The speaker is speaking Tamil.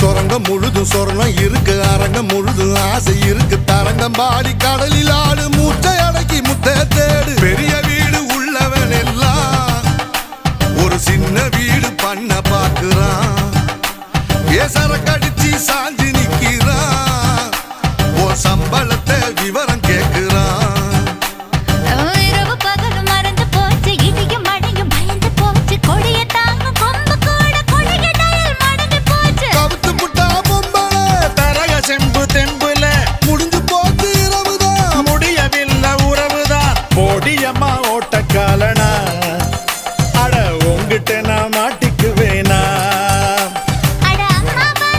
சொரங்கம் முழுதும் சொர்ணம் இருக்கு, அரங்கம் முழுதும் ஆசை இருக்கு. தரங்கம் பாடி கடலில் ஆடு, மூச்சை அடக்கி முத்த தேடு. பெரிய வீடு உள்ளவன் எல்லாம் ஒரு சின்ன வீடு பண்ண பாக்குறான். ஏசர கடிச்சு சாஞ்சு நிக்கிறான். ஓ சம்பள